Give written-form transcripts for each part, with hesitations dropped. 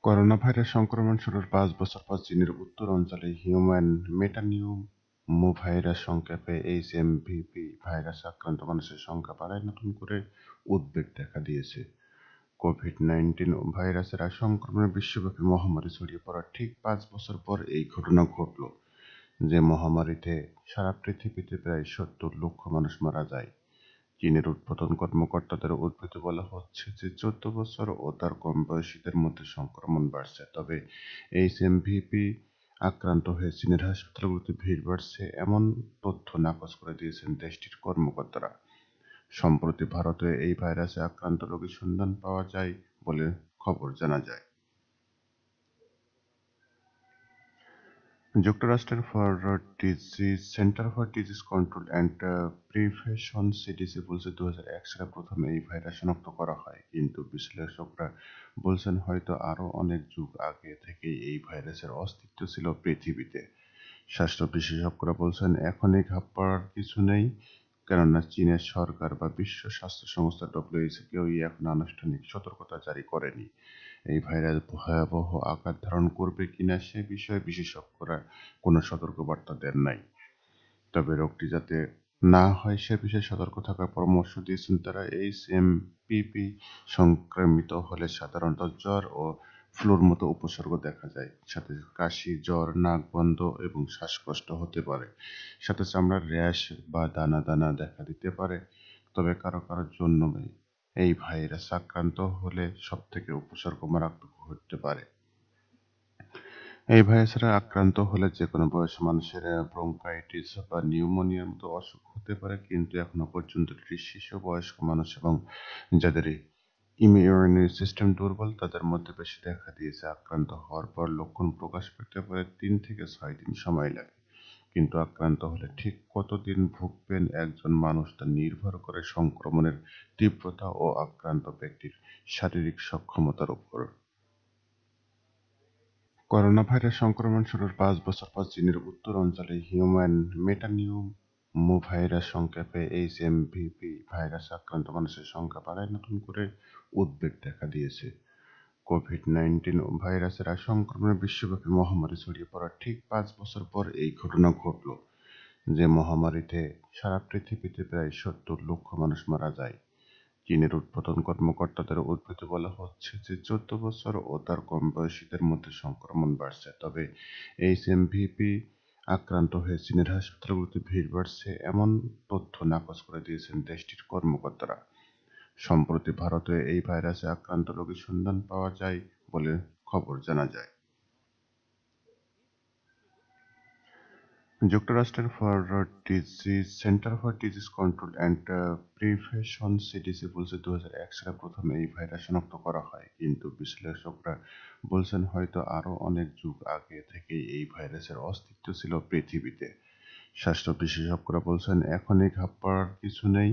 Corona virus সংক্রমণ শুরুর ৫ বছর পর চীনের উত্তর অঞ্চলে হিউম্যান মেটানিউমোভাইরাস সংক্ষেপে এইচএমভিপি ভাইরাসে আক্রান্ত মানুষের সংখ্যা বাড়ায় নতুন করে উদ্বেগ দেখা দিয়েছে। কোভিড-১৯ ভাইরাসের সংক্রমণে বিশ্বব্যাপী মহামারী ছড়িয়ে পড়ার ঠিক ৫ বছর পর এই ঘটনা ঘটল, যে মহামারীতে সারা পৃথিবীতে প্রায় ৭০ লক্ষ মানুষ মারা যায়। চীনের উদ্বোধন কর্মকর্তাদের উদ্ধৃতি বলা হচ্ছে যে ১৪ বছর ও তার কম বয়সীদের মধ্যে সংক্রমণ বাড়ছে, তবে এইচএমভিপি আক্রান্ত হয়ে চীনের হাসপাতালগুলোতে ভিড় বাড়ছে এমন তথ্য নাকচ করে দিয়েছেন দেশটির কর্মকর্তারা। সম্প্রতি ভারতে এই ভাইরাসে আক্রান্ত রোগীর সন্ধান পাওয়া যায় বলে খবর জানা যায়। যুক্তরাষ্ট্রের centre for disease control and prevention CDC বলছে ২০০১ সালে প্রথমে এই ভাইরাস শনাক্ত করা হয়, কিন্তু বিশ্লেষকরা বলছেন হয়তো আরও অনেক যুগ আগে থেকেই এই ভাইরাসের অস্তিত্ব ছিল পৃথিবীতে। স্বাস্থ্য বিশেষজ্ঞরা বলছেন এখনই ঘাবড়ার কিছু নেই, কেননা চীনের সরকার বা বিশ্ব স্বাস্থ্য সংস্থা WHO কেউই এখন আনুষ্ঠানিক সতর্কতা জারি করেনি। এই ভাইরাস ভয়াবহ আকার ধারণ করবে কিনা সে বিষয়ে বিশেষজ্ঞরা কোনো সতর্কবার্তা দেন নাই। তবে রোগটি যাতে না হয় সে বিষয়ে সতর্ক থাকার পরামর্শ দিয়েছেন তারা। এইচএমপিভি সংক্রমিত হলে সাধারণত জ্বর ও ফ্লুর মতো উপসর্গ দেখা যায়, সাথে কাশি, জ্বর, নাক বন্ধ এবং শ্বাসকষ্ট হতে পারে, সাথে চামড়ার র্যাশ বা দানা দানা দেখা দিতে পারে। তবে কারো কারোর জন্য এই ভাইরাস আক্রান্ত হলে সবথেকে উপসর্গ মারাত্মক হতে পারে। এই ভাইরাসে আক্রান্ত হলে যেকোনো বয়সী মানুষের ব্রঙ্কাইটিস বা নিউমোনিয়ার মতো অসুখ হতে পারে, কিন্তু এখনো পর্যন্ত এটি শিশু, বয়স্ক মানুষ এবং যাদের ইমিউনি সিস্টেম দুর্বল তাদের মধ্যে বেশি দেখা দিয়েছে। আক্রান্ত হওয়ার পর লক্ষণ প্রকাশ পেতে পারে ৩ থেকে ৬ দিন সময় লাগে, কিন্তু আক্রান্ত হলে ঠিক কতদিন ভুগবেন একজন মানুষ তা নির্ভর করে সংক্রমণের তীব্রতা ও আক্রান্ত ব্যক্তির শারীরিক সক্ষমতার উপর। করোনা ভাইরাস সংক্রমণ শুরুর ৫ বছর পর চীনের উত্তর অঞ্চলে হিউম্যান মেটানিউমোভাইরাস সংক্ষেপে এইচএমভিপি ভাইরাসে আক্রান্ত মানুষের সংখ্যা বাড়ায় নতুন করে উদ্বেগ দেখা দিয়েছে। কোভিড-১৯ ভাইরাসের সংক্রমণে বিশ্বব্যাপী মহামারী ছড়িয়ে পড়ার ঠিক ৫ বছর পর এই ঘটনা ঘটল, যে মহামারীতে সারা পৃথিবীতে প্রায় ৭০ লক্ষ মানুষ মারা যায়। চীনের উদ্বোধন কর্মকর্তাদের উদ্ধৃতি বলা হচ্ছে যে ১৪ বছর ও তার কম বয়সীদের মধ্যে সংক্রমণ বাড়ছে, তবে এইচএমভিপি আক্রান্ত হয়ে চীনের হাসপাতালগুলোতে ভিড় বাড়ছে এমন তথ্য নাকচ করে দিয়েছেন দেশটির কর্মকর্তারা। সম্প্রতি ভারতে এই ভাইরাসে আক্রান্ত রোগীর সন্ধান পাওয়া যায় বলে খবর জানা যায়। যুক্তরাষ্ট্রের centre for disease control and prevention CDC বলছে ২০০১ সালে প্রথমে এই ভাইরাস শনাক্ত করা হয়, কিন্তু বিশ্লেষকরা বলছেন হয়তো আরও অনেক যুগ আগে থেকেই এই ভাইরাসের অস্তিত্ব ছিল পৃথিবীতে। স্বাস্থ্য বিশেষজ্ঞরা বলছেন এখনই ঘাবড়ার কিছু নেই,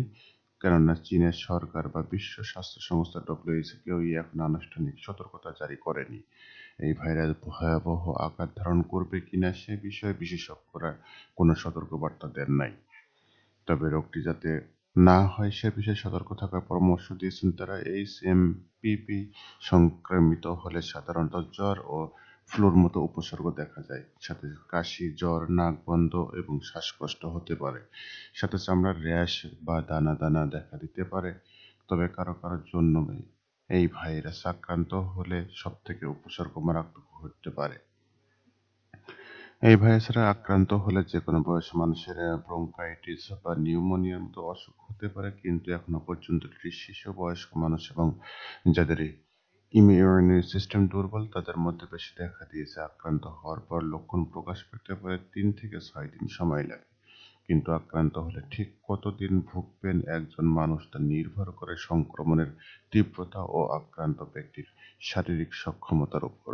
কেননা চীনের সরকার বা বিশ্ব স্বাস্থ্য সংস্থা WHO কেউই এখন আনুষ্ঠানিক সতর্কতা জারি করেনি। এই ভাইরাস ভয়াবহ আকার ধারণ করবে কিনা সে বিষয়ে বিশেষজ্ঞরা কোনো সতর্কবার্তা দেন নাই। তবে রোগটি যাতে না হয় সে বিষয়ে সতর্ক থাকার পরামর্শ দিয়েছেন তারা। এইচএমপিভি সংক্রমিত হলে সাধারণত জ্বর ও ফ্লুর মতো উপসর্গ দেখা যায়, সাথে কাশি, জ্বর, নাক বন্ধ এবং শ্বাসকষ্ট হতে পারে, সাথে চামড়ার র্যাশ বা দানা দানা দেখা দিতে পারে। তবে কারো কারোর জন্য এই ভাইরাস আক্রান্ত হলে সবথেকে উপসর্গ মারাত্মক হতে পারে। এই ভাইরাসে আক্রান্ত হলে যেকোনো বয়সী মানুষের ব্রঙ্কাইটিস বা নিউমোনিয়ার মতো অসুখ হতে পারে, কিন্তু এখনো পর্যন্ত এটি শিশু, বয়স্ক মানুষ এবং যাদের ইমিউনি সিস্টেম দুর্বল তাদের মধ্যে বেশি দেখা দিয়েছে। আক্রান্ত হওয়ার পর লক্ষণ প্রকাশ পেতে পারে ৩ থেকে ৬ দিন সময় লাগে, কিন্তু আক্রান্ত হলে ঠিক কতদিন ভুগবেন একজন মানুষ তা নির্ভর করে সংক্রমণের তীব্রতা ও আক্রান্ত ব্যক্তির শারীরিক সক্ষমতার উপর।